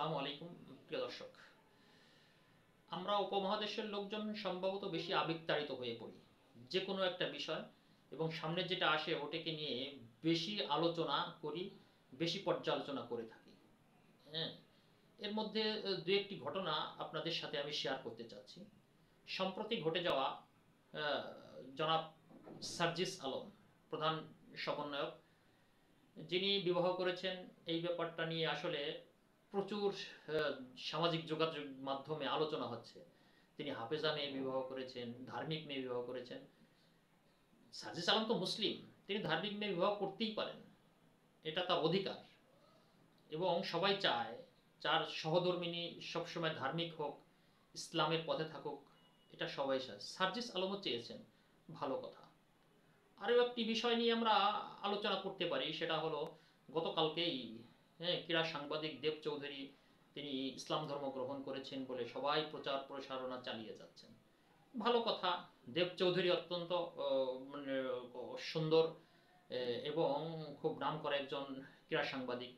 আসসালামু আলাইকুম প্রিয় দর্শক। আমরা উপমহাদেশের লোকজন সম্ভবত বেশি আবেগতাড়িত হয়ে পড়ি যে কোনো একটা বিষয়, এবং সামনে যেটা আসে ওটাকে নিয়ে বেশি আলোচনা করি, বেশি পর্যালোচনা করে থাকি। হ্যাঁ, এর মধ্যে দু একটি ঘটনা আপনাদের সাথে আমি শেয়ার করতে চাচ্ছি। সম্প্রতি ঘটে যাওয়া জনাব সার্জিস আলম, প্রধান সমন্বয়ক, যিনি বিবাহ করেছেন, এই ব্যাপারটা নিয়ে আসলে প্রচুর সামাজিক যোগাযোগ মাধ্যমে আলোচনা হচ্ছে। তিনি হাফেজা মেয়ে বিবাহ করেছেন, ধার্মিক মেয়ে বিবাহ করেছেন। সার্জিস আলম তো মুসলিম, তিনি ধার্মিক মেয়ে বিবাহ করতেই পারেন, এটা তার অধিকার। এবং সবাই চায় যার সহধর্মিনী সবসময় ধার্মিক হোক, ইসলামের পথে থাকুক, এটা সবাই চায়। সার্জিস আলমও চেয়েছেন, ভালো কথা। আরও একটি বিষয় নিয়ে আমরা আলোচনা করতে পারি, সেটা হলো গতকালকেই ক্রীড়া সাংবাদিক দেব চৌধুরী, তিনি ইসলাম ধর্ম গ্রহণ করেছেন বলে সবাই প্রচার প্রসারণা চালিয়ে যাচ্ছেন। ভালো কথা। দেব চৌধুরী অত্যন্ত মানে সুন্দর এবং খুব নামকরা একজন ক্রীড়া সাংবাদিক,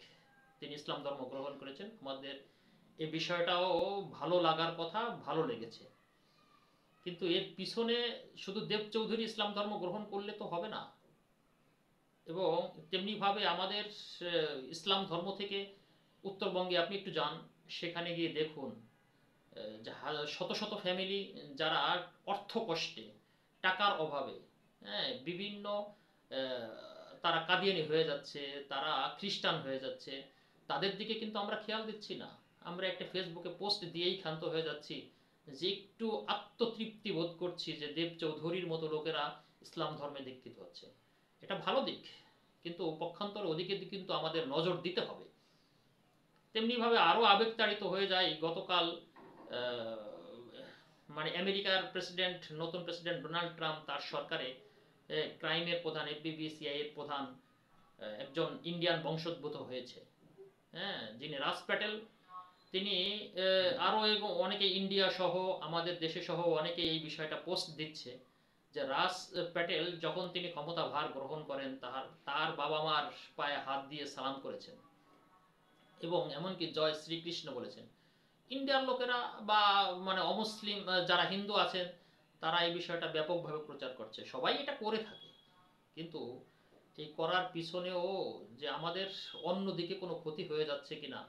তিনি ইসলাম ধর্ম গ্রহণ করেছেন। আমাদের এই বিষয়টাও ভালো লাগার কথা, ভালো লেগেছে। কিন্তু এর পিছনে শুধু দেব চৌধুরী ইসলাম ধর্ম গ্রহণ করলে তো হবে না, এবং তেমনিভাবে আমাদের ইসলাম ধর্ম থেকে উত্তরবঙ্গে আপনি একটু যান, সেখানে গিয়ে দেখুন শত শত ফ্যামিলি যারা অর্থ কষ্টে, টাকার অভাবে, হ্যাঁ, বিভিন্ন তারা কাদিয়ানি হয়ে যাচ্ছে, তারা খ্রিস্টান হয়ে যাচ্ছে, তাদের দিকে কিন্তু আমরা খেয়াল দিচ্ছি না। আমরা একটা ফেসবুকে পোস্ট দিয়েই ক্ষান্ত হয়ে যাচ্ছি যে একটু আত্মতৃপ্তি বোধ করছি যে দেব চৌধুরীর মতো লোকেরা ইসলাম ধর্মে দীক্ষিত হচ্ছে। এটা ভালো দিক, কিন্তু পক্ষান্তরে ওদিকে কিন্তু আমাদের নজর দিতে হবে। তেমনিভাবে আরও আবেগতাড়িত হয়ে যায়। গতকাল মানে আমেরিকার প্রেসিডেন্ট, নতুন প্রেসিডেন্ট ডোনাল্ড ট্রাম্প, তার সরকারে ক্রাইমের প্রধান, এফবিবি সিআইএ এর প্রধান একজন ইন্ডিয়ান বংশোদ্ভূত হয়েছে, হ্যাঁ, যিনি রাজ প্যাটেল। তিনি আরও অনেকে ইন্ডিয়া সহ আমাদের দেশে সহ অনেকে এই বিষয়টা পোস্ট দিচ্ছে যে রাজ প্যাটেল যখন তিনি ক্ষমতা ভার গ্রহণ করেন, তার বাবা মার পায়ে হাত দিয়ে সালাম করেছেন এবং এমনকি জয় শ্রীকৃষ্ণ বলেছেন। ইন্ডিয়ার লোকেরা বা মানে অমুসলিম যারা হিন্দু আছেন, তারা এই বিষয়টা ব্যাপকভাবে প্রচার করছে। সবাই এটা করে থাকে, কিন্তু এই করার পিছনেও যে আমাদের অন্যদিকে কোনো ক্ষতি হয়ে যাচ্ছে কিনা,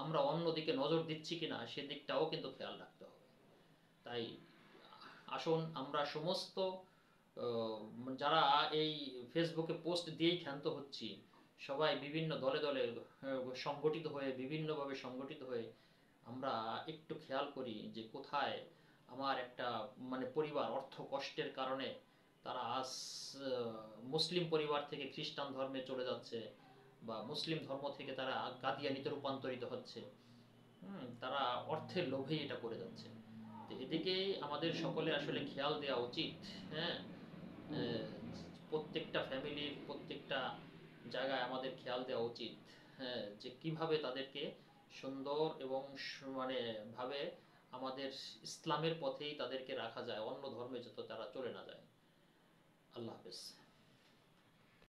আমরা অন্যদিকে নজর দিচ্ছি কিনা, সেদিকটাও কিন্তু খেয়াল রাখতে হবে। তাই আসুন আমরা সমস্ত যারা এই ফেসবুকে পোস্ট দিয়েই ক্ষান্ত হচ্ছি, সবাই বিভিন্ন দলে দলে সংগঠিত হয়ে, বিভিন্নভাবে সংগঠিত হয়ে আমরা একটু খেয়াল করি যে কোথায় আমার একটা মানে পরিবার অর্থ কষ্টের কারণে তারা আজ মুসলিম পরিবার থেকে খ্রিস্টান ধর্মে চলে যাচ্ছে, বা মুসলিম ধর্ম থেকে তারা কাদিয়ানিতে রূপান্তরিত হচ্ছে। তারা অর্থের লোভেই এটা করে যাচ্ছে। তো এদিকে আমাদের সকলে আসলে খেয়াল দেওয়া উচিত। হ্যাঁ, প্রত্যেকটা ফ্যামিলির প্রত্যেকটা জায়গায় আমাদের খেয়াল দেওয়া উচিত, হ্যাঁ, যে কিভাবে তাদেরকে সুন্দর এবং মানে ভাবে আমাদের ইসলামের পথেই তাদেরকে রাখা যায়, অন্য ধর্মে যত তারা চলে না যায়। আল্লাহ হাফেজ।